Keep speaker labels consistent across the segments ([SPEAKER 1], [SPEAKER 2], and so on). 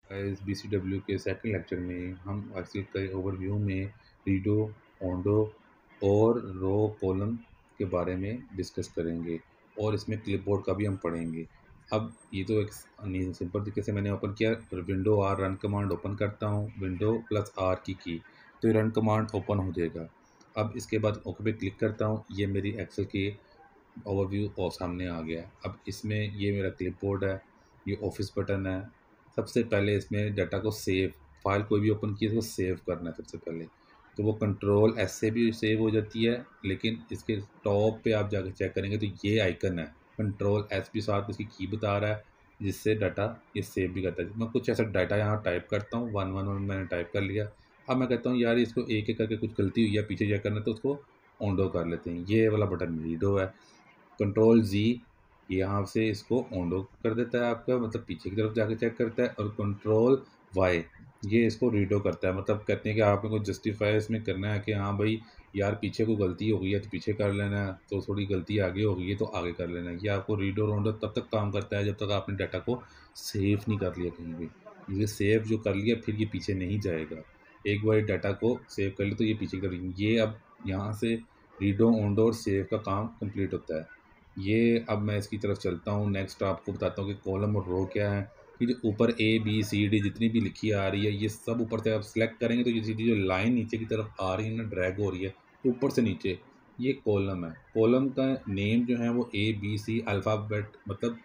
[SPEAKER 1] इस BCW के second lecture में हम एक्सेल के ओवरव्यू में रीडो, ओंडो और रो कॉलम के बारे में डिस्कस करेंगे और इसमें क्लिपबोर्ड का भी हम पढ़ेंगे। अब ये तो एक सिंपल तरीके से मैंने ओपन किया, window or run command open करता हूँ, विंडो प्लस आर की तो ये रन कमांड ओपन हो जाएगा। अब इसके बाद ओके पे क्लिक करता हूँ, ये मेरी एक्सेल की ओवरव्यू और सामने आ गया। अब इसमें ये मेरा क्लिपबोर्ड है, ये ऑफिस बटन है। सबसे पहले इसमें डाटा को सेव, फाइल कोई भी ओपन की तो सेव करना है सबसे पहले, तो वो कंट्रोल एस से भी सेव हो जाती है, लेकिन इसके टॉप पे आप जाकर चेक करेंगे तो ये आइकन है, कंट्रोल एस भी साथ इसकी की बता रहा है, जिससे डाटा ये सेव भी करता है। मैं कुछ ऐसा डाटा यहाँ टाइप करता हूँ, 111 मैंने टाइप कर लिया। अब मैं कहता हूँ यार इसको एक एक करके कुछ गलती हुई है पीछे चेक करना, तो उसको ऑनडो कर लेते हैं। ये वाला बटन रीडो है, कंट्रोल जी यहाँ से इसको ओंडो कर देता है आपका, मतलब पीछे की तरफ जाके चेक करता है, और कंट्रोल वाई ये इसको रीडो करता है। मतलब कहते हैं कि आपने को जस्टिफाई इसमें करना है कि हाँ भाई यार पीछे कोई गलती हो गई है तो पीछे कर लेना है, तो थोड़ी गलती आगे हो गई है तो आगे कर लेना है। ये आपको रीडो रोंडो तब तक काम करता है जब तक आपने डाटा को सेव नहीं कर लिया कहीं भी। ये सेव जो कर लिया फिर ये पीछे नहीं जाएगा। एक बार डाटा को सेव कर लिया तो ये पीछे कर, ये अब यहाँ से रीडो ओंडो और सेव का काम कंप्लीट होता है। ये अब मैं इसकी तरफ चलता हूँ, नेक्स्ट आपको बताता हूँ कि कॉलम और रो क्या है। कि जो ऊपर ABCD जितनी भी लिखी आ रही है ये सब ऊपर से आप सेलेक्ट करेंगे तो ये सीधी जो लाइन नीचे की तरफ आ रही है ना, ड्रैग हो रही है ऊपर से नीचे, ये कॉलम है। कॉलम का नेम जो है वो ABC अल्फ़ाबेट, मतलब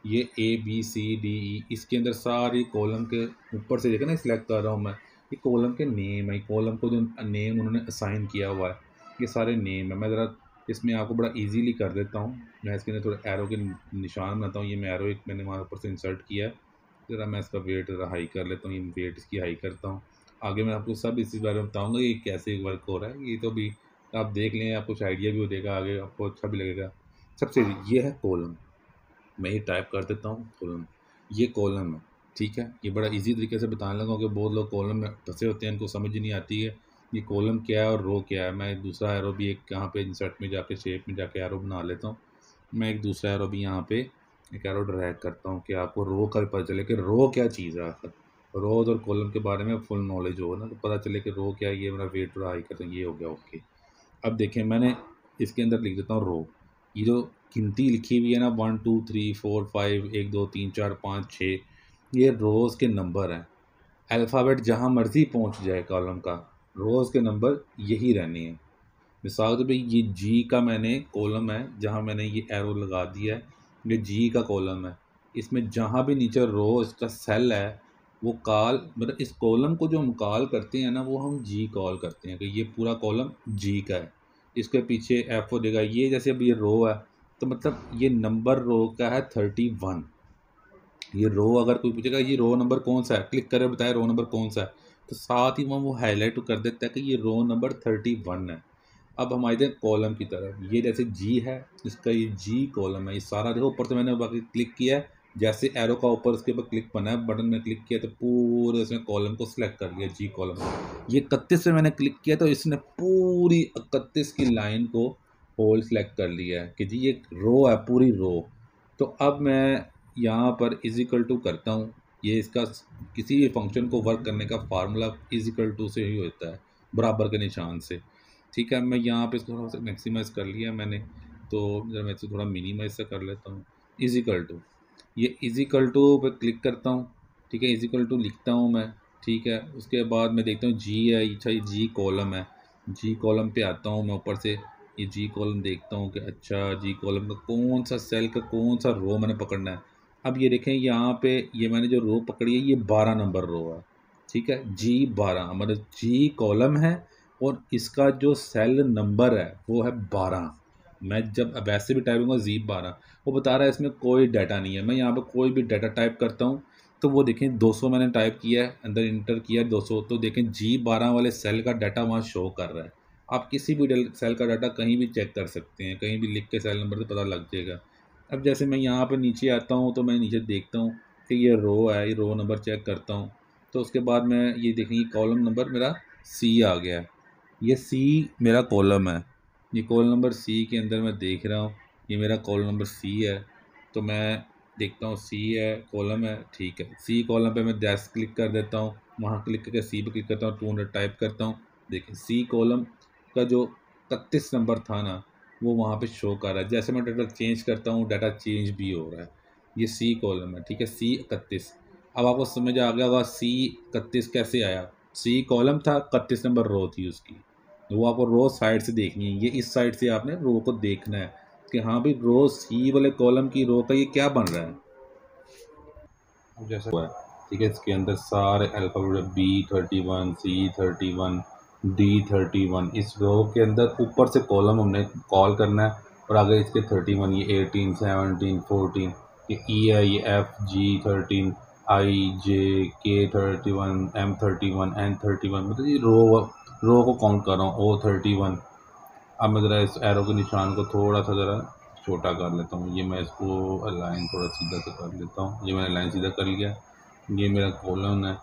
[SPEAKER 1] ये ABCDE, इसके अंदर सारी कॉलम के ऊपर से देखा ना सिलेक्ट कर रहा हूँ मैं, ये कॉलम के नेम है। कॉलम को जो नेम उन्होंने असाइन किया हुआ है ये सारे नेम है। मैं ज़रा इसमें आपको बड़ा इजीली कर देता हूँ। मैं इसके अंदर थोड़ा एरो के निशान बनाता हूँ। ये मैं एरो एक मैंने वहाँ ऊपर से इंसर्ट किया है। ज़रा मैं इसका वेट ज़रा हाई कर लेता हूँ, ये वेट इसकी हाई करता हूँ। आगे मैं आपको सब इसी बारे में बताऊँगा ये कैसे वर्क हो रहा है। ये तो भी आप देख लें, आपको कुछ आइडिया भी हो जाएगा, आगे आपको अच्छा भी लगेगा। सबसे ये है कॉलम, मैं ये टाइप कर देता हूँ कॉलम, ये कॉलम है। ठीक है, ये बड़ा इजी तरीके से बताने लगा कि बहुत लोग कॉलम में फंसे होते हैं, इनको समझ ही नहीं आती है ये कॉलम क्या है और रो क्या है। मैं दूसरा एरो भी एक यहाँ पे इंसर्ट में जाके शेप में जाके एरो बना लेता हूँ। मैं एक दूसरा एरो भी यहाँ पे एक एरो ड्रैग करता हूँ कि आपको रो का भी पता चले कि रो क्या चीज़ है। आखिर रोज और कॉलम के बारे में फुल नॉलेज हो ना, तो पता चले कि रो क्या है। ये मेरा वेट थोड़ा हाई करता हूँ, ये हो गया ओके। अब देखें मैंने इसके अंदर लिख देता हूँ रो। ये जो गिनती लिखी हुई है ना 1 2 3 4 5 1 2 3 4 5 6, ये रोज़ के नंबर हैं। अल्फ़ाबेट जहाँ मर्ज़ी पहुँच जाए कॉलम का, रोज़ के नंबर यही रहने हैं। मिसाल के भाई ये जी का मैंने कॉलम है, जहाँ मैंने ये एरो लगा दिया है, ये जी का कॉलम है। इसमें जहाँ भी नीचे रो इसका सेल है वो कॉल, मतलब इस कॉलम को जो हम कॉल करते हैं ना वो हम जी कॉल करते हैं कि ये पूरा कॉलम जी का है। इसके पीछे एफ हो देगा। ये जैसे अब ये रो है तो मतलब ये नंबर रो का है 31। ये रो अगर कोई पूछेगा ये रो नंबर कौन सा है, क्लिक करे बताए रो नंबर कौन सा है, तो साथ ही वो हाईलाइट कर देता है कि ये रो नंबर 31 है। अब हम आते हैं कॉलम की तरफ। ये जैसे जी है, इसका ये जी कॉलम है। ये सारा देखो ऊपर से मैंने बाकी क्लिक किया है, जैसे एरो का ऊपर उसके ऊपर क्लिक बना है बटन में क्लिक किया तो पूरे इसने कॉलम को सिलेक्ट कर लिया, जी कॉलम। ये 31 में मैंने क्लिक किया तो इसने पूरी 31 की लाइन को होल सेलेक्ट कर लिया है कि जी ये रो है, पूरी रो। तो अब मैं यहाँ पर इजिकल टू करता हूँ। ये इसका किसी भी फंक्शन को वर्क करने का फार्मूला इजिकल टू से ही होता है, बराबर के निशान से। ठीक है, मैं यहाँ पे इसको थोड़ा सा मैक्सिमाइज़ कर लिया मैंने, तो जरा मैं इसको थोड़ा मिनिमाइज सा कर लेता हूँ। इजिकल टू, ये इजिकल टू पे क्लिक करता हूँ। ठीक है, इजिकल टू लिखता हूँ मैं। ठीक है, उसके बाद मैं देखता हूँ जी है, अच्छा ये जी कॉलम है। जी कॉलम पे आता हूँ मैं ऊपर से, ये जी कॉलम देखता हूँ कि अच्छा जी कॉलम का कौन सा सेल का कौन सा रो मैंने पकड़ना है। अब ये देखें यहाँ पे ये मैंने जो रो पकड़ी है ये 12 नंबर रो है। ठीक है, G12 मतलब जी कॉलम है और इसका जो सेल नंबर है वो है 12। मैं जब अब वैसे भी टाइप करूँगा Z12, वो बता रहा है इसमें कोई डाटा नहीं है। मैं यहाँ पर कोई भी डाटा टाइप करता हूँ तो वो देखें 200 मैंने टाइप किया है, अंदर इंटर किया 200, तो देखें G12 वाले सेल का डाटा वहाँ शो कर रहा है। आप किसी भी सेल का डाटा कहीं भी चेक कर सकते हैं, कहीं भी लिख के सेल नंबर से पता लग जाएगा। अब जैसे मैं यहाँ पे नीचे आता हूँ तो मैं नीचे देखता हूँ कि ये रो है, ये रो नंबर चेक करता हूँ। तो उसके बाद मैं ये देखेंगे कॉलम नंबर मेरा सी आ गया है। ये सी मेरा कॉलम है, ये कॉलम नंबर सी के अंदर मैं देख रहा हूँ ये मेरा कॉलम नंबर सी है। तो मैं देखता हूँ सी है, कॉलम है, ठीक है। सी कॉलम पे मैं दैट्स क्लिक कर देता हूँ, वहाँ क्लिक करके सी पे क्लिक करता हूँ, 200 टाइप करता हूँ। देखिए सी कॉलम का जो 31 नंबर था ना, वो वहाँ पे शो कर रहा है। जैसे मैं डाटा चेंज करता हूँ, डाटा चेंज भी हो रहा है। ये सी कॉलम है, ठीक है, सी 31। अब आपको समझ आ गया होगा सी 31 कैसे आया। सी कॉलम था, 31 नंबर रो थी उसकी। वो आपको रो साइड से देखनी है, ये इस साइड से आपने रो को देखना है कि हाँ भाई रो सी वाले कॉलम की रो का ये क्या बन रहा है। अब जैसा हुआ है, ठीक है, इसके अंदर सारे अल्फ़ाबेट B31, C31, D31, इस रो के अंदर ऊपर से कॉलम हमने कॉल करना है और आगे इसके 31, ये 18, 17, 14, ये E है, ये F, G13, I, J, K31, M31, N31, मतलब ये रो को काउंट कर रहा हूँ, O31। अब मैं ज़रा इस एरो के निशान को थोड़ा सा ज़रा छोटा कर लेता हूँ, ये मैं इसको अलाइन थोड़ा सीधा सा कर लेता हूँ, ये मैंने लाइन सीधा कर लिया। ये मेरा कॉलम है,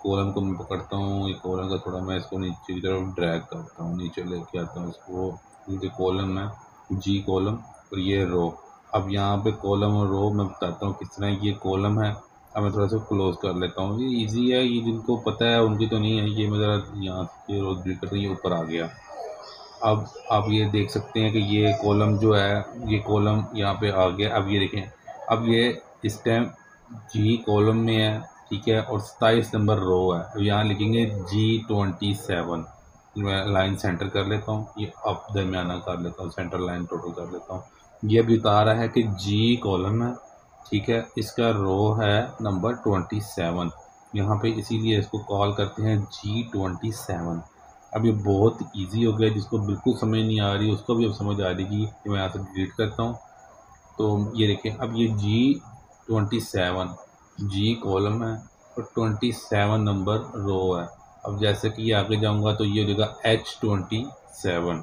[SPEAKER 1] कॉलम को मैं पकड़ता हूँ, ये कॉलम का थोड़ा मैं इसको नीचे की तरफ ड्रैग करता हूँ, नीचे लेके आता हूँ इसको। ये कॉलम है, जी कॉलम, और ये रो। अब यहाँ पे कॉलम और रो मैं बताता हूँ किस तरह। ये कॉलम है, अब मैं थोड़ा सा क्लोज कर लेता हूँ, ये ईजी है, ये जिनको पता है उनकी तो नहीं है। ये मैं ज़रा यहाँ से रोज डिलीट करता हूँ, ये ऊपर आ गया। अब आप ये देख सकते हैं कि ये कॉलम जो है, ये कॉलम यहाँ पे आ गया। अब ये देखें, अब ये इस टाइम जी कॉलम में है, ठीक है, और 27 नंबर रो है। अब यहाँ लिखेंगे G27। मैं लाइन सेंटर कर लेता हूँ, ये अब दरमियाना कर लेता हूँ, सेंटर लाइन टोटल कर लेता हूँ। ये भी बता रहा है कि जी कॉलम है, ठीक है, इसका रो है नंबर 27 यहाँ पे, इसीलिए इसको कॉल करते हैं G27। अब ये बहुत इजी हो गया, जिसको बिल्कुल समझ नहीं आ रही उसको भी अब समझ आ रही कि मैं यहाँ से डिलीट करता हूँ। तो ये देखिए, अब ये G27 जी कॉलम है और 27 नंबर रो है। अब जैसे कि ये आगे जाऊँगा तो ये हो जाएगा H27।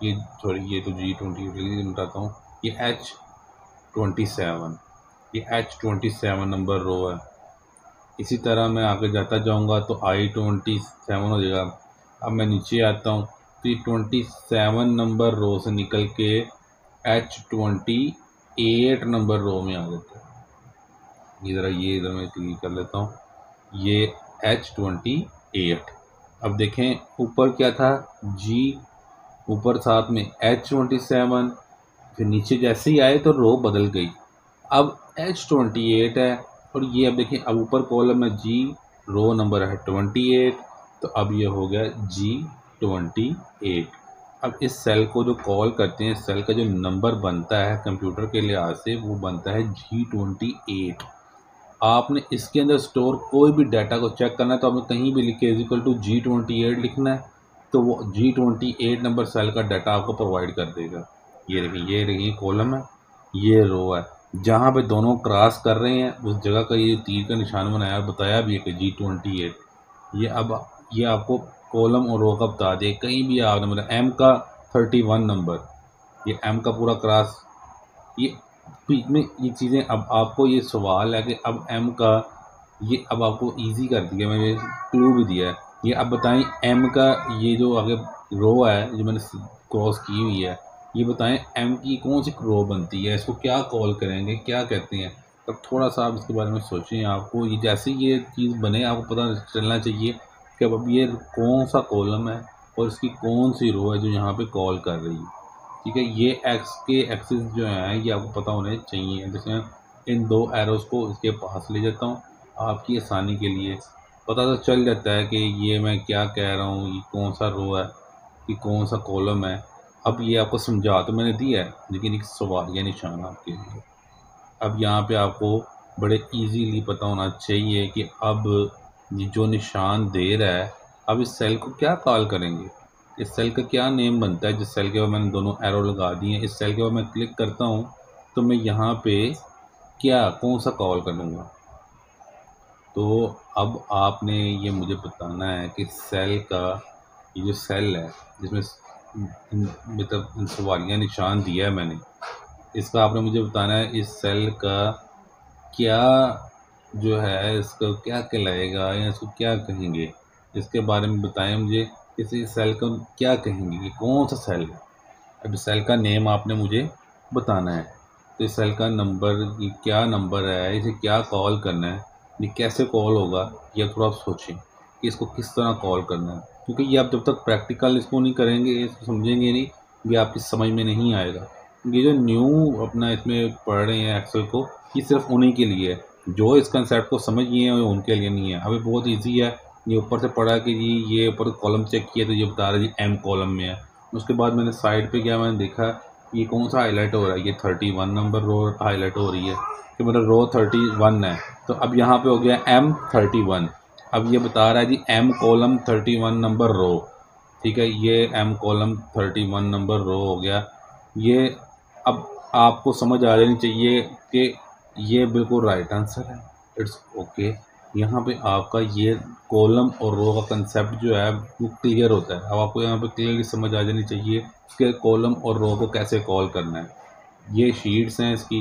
[SPEAKER 1] ये सॉरी, ये तो G20 बताता हूँ, ये H27, ये H27 नंबर रो है। इसी तरह मैं आगे जाता जाऊँगा तो I27 हो जाएगा। अब मैं नीचे आता हूँ तो ये 27 नंबर रो से निकल के H28 नंबर रो में आ जाता है। इधर ये इधर मैं क्लिक कर लेता हूँ, ये H28। अब देखें ऊपर क्या था, G, ऊपर साथ में H27, फिर नीचे जैसे ही आए तो रो बदल गई। अब H28 है, और ये अब देखें, अब ऊपर कॉलम में जी, रो नंबर है 28, तो अब ये हो गया G28। अब इस सेल को जो कॉल करते हैं, सेल का जो नंबर बनता है कंप्यूटर के लिहाज से, वो बनता है G28। आपने इसके अंदर स्टोर कोई भी डाटा को चेक करना है तो आपने कहीं भी लिखे G28 लिखना है, तो वो G28 नंबर सेल का डाटा आपको प्रोवाइड कर देगा। ये देखिए कॉलम है, ये रो है, जहाँ पे दोनों क्रॉस कर रहे हैं उस जगह का ये तीर का निशान बनाया, बताया भी है कि G28। ये अब ये आपको कॉलम और रो का बता दिए। कहीं भी आपने मतलब M का 31 नंबर, ये M का पूरा क्रॉस, ये बीच में ये चीज़ें। अब आपको ये सवाल है कि अब M का, ये अब आपको इजी कर दिया, मैंने क्लू भी दिया है। ये अब बताएं M का ये जो आगे रो है जो मैंने क्रॉस की हुई है, ये बताएं M की कौन सी रो बनती है, इसको क्या कॉल करेंगे, क्या कहते हैं। तब थोड़ा सा आप इसके बारे में सोचें। आपको ये जैसे ये चीज़ बने आपको पता चलना चाहिए कि अब ये कौन सा कॉलम है और इसकी कौन सी रो है जो यहाँ पे कॉल कर रही है, ठीक है। ये एक्स के एक्सिस जो हैं ये आपको पता होने चाहिए। जैसे इन दो एरोज़ को इसके पास ले जाता हूँ आपकी आसानी के लिए, पता तो चल जाता है कि ये मैं क्या कह रहा हूँ, ये कौन सा रो है, ये कौन सा कॉलम है। अब ये आपको समझा तो मैंने दिया है, लेकिन एक सवाल या निशान आपके लिए। अब यहाँ पे आपको बड़े इजीली पता होना चाहिए कि अब ये जो निशान दे रहा है, अब इस सेल को क्या कॉल करेंगे, इस सेल का क्या नेम बनता है। जिस सेल के ऊपर मैंने दोनों एरो लगा दिए हैं, इस सेल के ऊपर मैं क्लिक करता हूँ तो मैं यहाँ पे क्या कौन सा कॉल करूँगा। तो अब आपने ये मुझे बताना है कि सेल का, ये जो सेल है जिसमें मतलब सवालिया निशान दिया है मैंने, इसका आपने मुझे बताना है इस सेल का क्या जो है, इसको क्या कहलाएगा या इसको क्या कहेंगे, इसके बारे में बताएं मुझे। इसी सेल को क्या कहेंगे, कि कौन सा सेल है। अब सेल का नेम आपने मुझे बताना है। तो इस सेल का नंबर, ये क्या नंबर है, इसे क्या कॉल करना है, ये कैसे कॉल होगा, ये थोड़ा आप सोचें कि इसको किस तरह कॉल करना है, क्योंकि ये आप जब तक प्रैक्टिकल इसको नहीं करेंगे, इसको समझेंगे नहीं, ये आपकी समझ में नहीं आएगा। ये जो न्यू अपना इसमें पढ़ रहे हैं एक्सेल को, ये सिर्फ उन्हीं के लिए है जो इस कंसेप्ट को समझ गए हैं, उनके लिए नहीं है। अभी बहुत ईजी है, ये ऊपर से पढ़ा कि जी ये ऊपर कॉलम चेक किया तो ये बता रहा है जी एम कॉलम में है। उसके बाद मैंने साइड पे गया, मैंने देखा ये कौन सा हाईलाइट हो रहा है, ये 31 नंबर रो हाईलाइट हो रही है, कि मतलब रो 31 है। तो अब यहाँ पे हो गया M31। अब ये बता रहा है जी M कॉलम 31 नंबर रो, ठीक है, ये M कॉलम 31 नंबर रो हो गया। ये अब आपको समझ आ जानी चाहिए कि ये बिल्कुल राइट आंसर है, इट्स ओके। यहाँ पे आपका ये कॉलम और रो का कंसेप्ट जो है वो क्लियर होता है। अब आपको यहाँ पे क्लियरली समझ आ जानी चाहिए कि कॉलम और रो को कैसे कॉल करना है। ये शीट्स हैं इसकी,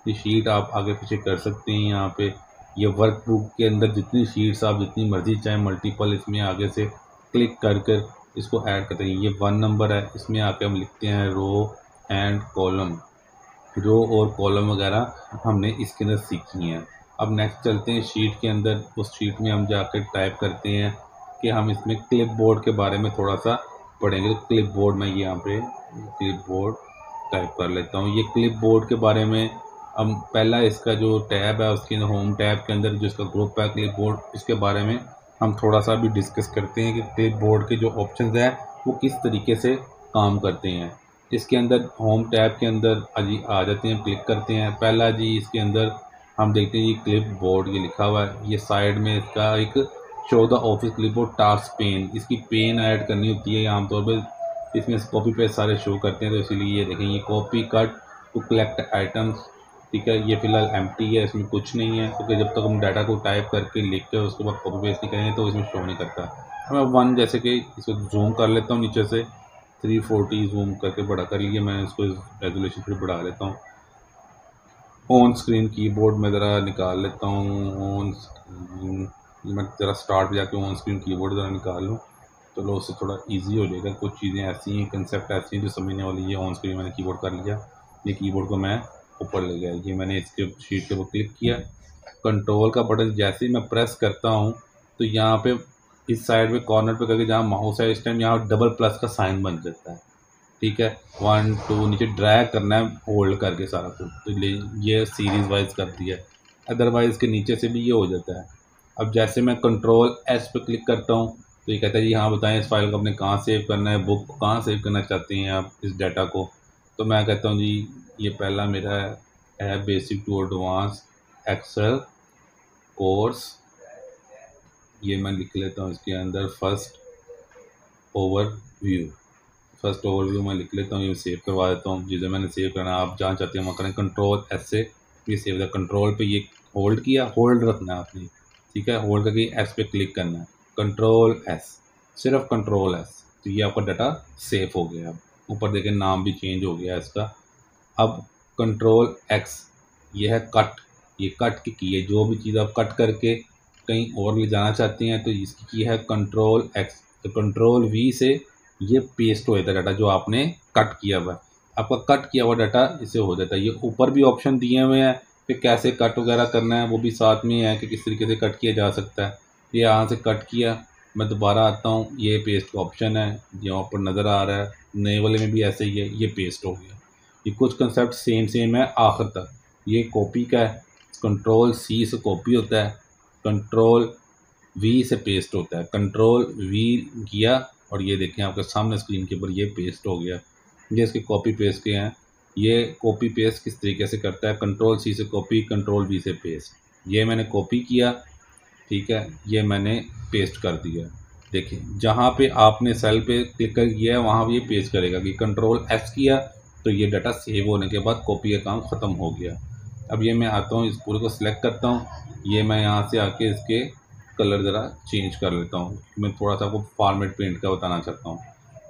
[SPEAKER 1] ये शीट आप आगे पीछे कर सकते हैं। यहाँ पे ये वर्कबुक के अंदर जितनी शीट्स आप जितनी मर्जी चाहे मल्टीपल, इसमें आगे से क्लिक कर कर इसको ऐड करते हैं। ये 1 नंबर है, इसमें आके हम लिखते हैं रो एंड कॉलम। रो और कॉलम वगैरह हमने इसके अंदर सीखी हैं। अब नेक्स्ट चलते हैं शीट के अंदर, उस शीट में हम जाकर टाइप करते हैं कि हम इसमें क्लिप बोर्ड के बारे में थोड़ा सा पढ़ेंगे। तो क्लिप बोर्ड में यहाँ पे क्लिप बोर्ड टाइप कर लेता हूँ। ये क्लिप बोर्ड के बारे में हम पहला इसका जो टैब है उसके अंदर होम टैब के अंदर जो इसका ग्रुप है क्लिप बोर्ड, इसके बारे में हम थोड़ा सा भी डिस्कस करते हैं कि क्लिप बोर्ड के जो ऑप्शंस हैं वो किस तरीके से काम करते हैं। इसके अंदर होम टैब के अंदर अजी आ जाते हैं, क्लिक करते हैं। पहला जी इसके अंदर हम देखते हैं ये क्लिप बोर्ड ये लिखा हुआ है, ये साइड में इसका एक 14 office clip board task pen, इसकी पेन ऐड करनी होती है आमतौर पर। इसमें कॉपी पेस्ट सारे शो करते हैं, तो इसीलिए ये देखें ये copy cut to collect items, ठीक है। ये फिलहाल एम्प्टी है, इसमें कुछ नहीं है, क्योंकि जब तक हम डाटा को टाइप करके लिख के उसके बाद कॉपी पेस्ट नहीं करेंगे तो इसमें शो नहीं करता। मैं 1 जैसे कि इसको जूम कर लेता हूँ नीचे से 340 जूम करके बड़ा कर लिया मैंने, इसको रेजोल्यूशन फिर बढ़ा लेता हूँ। ऑन स्क्रीन कीबोर्ड में ज़रा निकाल लेता हूँ, ऑन स्क्रीन मैं ज़रा स्टार्ट पे जाके ऑन स्क्रीन कीबोर्ड ज़रा निकाल लूँ, चलो उससे थोड़ा इजी हो जाएगा। कुछ चीज़ें ऐसी हैं, कंसेप्ट ऐसी हैं जो समझने वाली है। ऑन स्क्रीन मैंने कीबोर्ड कर लिया, ये कीबोर्ड को मैं ऊपर ले गया, ये मैंने इसके शीट के ऊपर क्लिक किया। कंट्रोल का बटन जैसे ही मैं प्रेस करता हूँ तो यहाँ पे इस साइड में कॉर्नर पे करके जहाँ माउस है इस टाइम यहाँ डबल प्लस का साइन बन जाता है, ठीक है। 1 2 नीचे ड्रैग करना है होल्ड करके सारा कुछ, तो ये सीरीज वाइज कर दिया है, अदरवाइज के नीचे से भी ये हो जाता है। अब जैसे मैं कंट्रोल एस पे क्लिक करता हूँ तो ये कहता है जी हाँ बताएं इस फाइल को अपने कहाँ सेव करना है, बुक को कहाँ सेव करना चाहते हैं आप इस डाटा को। तो मैं कहता हूँ जी ये पहला मेरा है basic to advance Excel course, ये मैं लिख लेता हूँ इसके अंदर फर्स्ट ओवरव्यू। फर्स्ट ओवरव्यू मैं लिख लेता हूँ, ये सेव करवा देता हूँ। जिसे मैंने सेव करना आप जहाँ चाहते हैं वहाँ करें, कंट्रोल एस से ये सेव द कंट्रोल पे ये होल्ड किया, होल्ड रखना है आपने, ठीक है। होल्ड करके एस पे क्लिक करना है, कंट्रोल एस, सिर्फ कंट्रोल एस, तो ये आपका डाटा सेव हो गया। अब ऊपर देखें नाम भी चेंज हो गया इसका। अब कंट्रोल एक्स ये है कट, ये कट की है, जो भी चीज़ आप कट करके कहीं और ले जाना चाहते हैं तो इसकी की है कंट्रोल एक्स। तो कंट्रोल वी से ये पेस्ट हो जाता है डाटा जो आपने कट किया हुआ है, आपका कट किया हुआ डाटा इसे हो जाता है। ये ऊपर भी ऑप्शन दिए हुए हैं कि कैसे कट वगैरह करना है, वो भी साथ में है कि किस तरीके से कट किया जा सकता है। ये यहाँ से कट किया, मैं दोबारा आता हूँ, ये पेस्ट का ऑप्शन है यहाँ पर नज़र आ रहा है, नए वाले में भी ऐसे ही है, ये पेस्ट हो गया। ये कुछ कंसेप्ट सेम है आखिर तक। ये कॉपी का है, कंट्रोल सी से कॉपी होता है, कंट्रोल वी से पेस्ट होता है, कंट्रोल वी किया और ये देखें आपके सामने स्क्रीन के ऊपर ये पेस्ट हो गया। ये इसके कॉपी पेस्ट के हैं। ये कॉपी पेस्ट किस तरीके से करता है, कंट्रोल सी से कॉपी, कंट्रोल वी से पेस्ट। ये मैंने कॉपी किया, ठीक है, ये मैंने पेस्ट कर दिया। देखिए जहाँ पे आपने सेल पे क्लिक कर किया है वहाँ ये पेस्ट करेगा कि कंट्रोल एस किया तो ये डाटा सेव होने के बाद कॉपी का काम ख़त्म हो गया। अब ये मैं आता हूँ इस पूरे को सिलेक्ट करता हूँ, ये मैं यहाँ से आके इसके कलर ज़रा चेंज कर लेता हूँ, मैं थोड़ा सा आपको फॉर्मेट पेंट का बताना चाहता हूँ।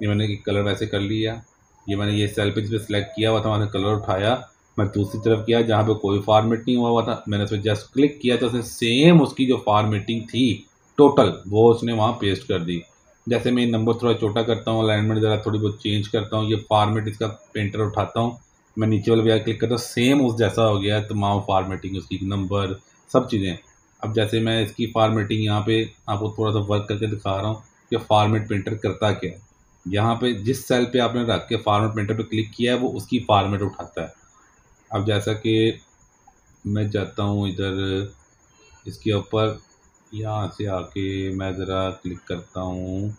[SPEAKER 1] ये मैंने कलर वैसे कर लिया, ये मैंने ये सेल पे जिस पे सिलेक्ट किया हुआ था वहाँ से कलर उठाया, मैं दूसरी तरफ किया जहाँ पे कोई फॉर्मेट नहीं हुआ था, मैंने उस पर जस्ट क्लिक किया तो उसने सेम उसकी जो फॉर्मेटिंग थी टोटल वो उसने वहाँ पेस्ट कर दी। जैसे मैं नंबर थोड़ा छोटा करता हूँ, अलाइनमेंट ज़रा थोड़ी बहुत चेंज करता हूँ, ये फॉर्मेट इसका पेंटर उठाता हूँ, मैं नीचे वाले पे क्लिक करता हूँ, सेम उस जैसा हो गया, तमाम फार्मेटिंग उसकी, नंबर, सब चीज़ें। अब जैसे मैं इसकी फार्मेटिंग यहाँ पे आपको थोड़ा सा वर्क करके दिखा रहा हूँ कि फॉर्मेट प्रिंटर करता क्या है। यहाँ पे जिस सेल पे आपने रख के फॉर्मेट प्रिंटर पे क्लिक किया है वो उसकी फॉर्मेट उठाता है। अब जैसा कि मैं जाता हूँ इधर इसके ऊपर, यहाँ से आके मैं ज़रा क्लिक करता हूँ,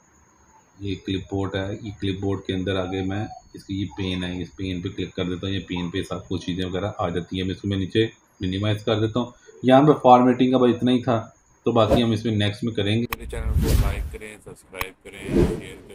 [SPEAKER 1] ये क्लिपबोर्ड है, ये क्लिपबोर्ड के अंदर आगे मैं इसकी ये पेन है, इस पेन पे क्लिक कर देता हूँ, ये पेन पे सब कुछ चीज़ें वगैरह आ जाती हैं। मैं इसको नीचे मिनिमाइज़ कर देता हूँ। यहाँ पे फॉर्मेटिंग का बस इतना ही था, तो बाकी हम इसमें नेक्स्ट में करेंगे।
[SPEAKER 2] मेरे चैनल को लाइक करें, सब्सक्राइब करें, शेयर करें।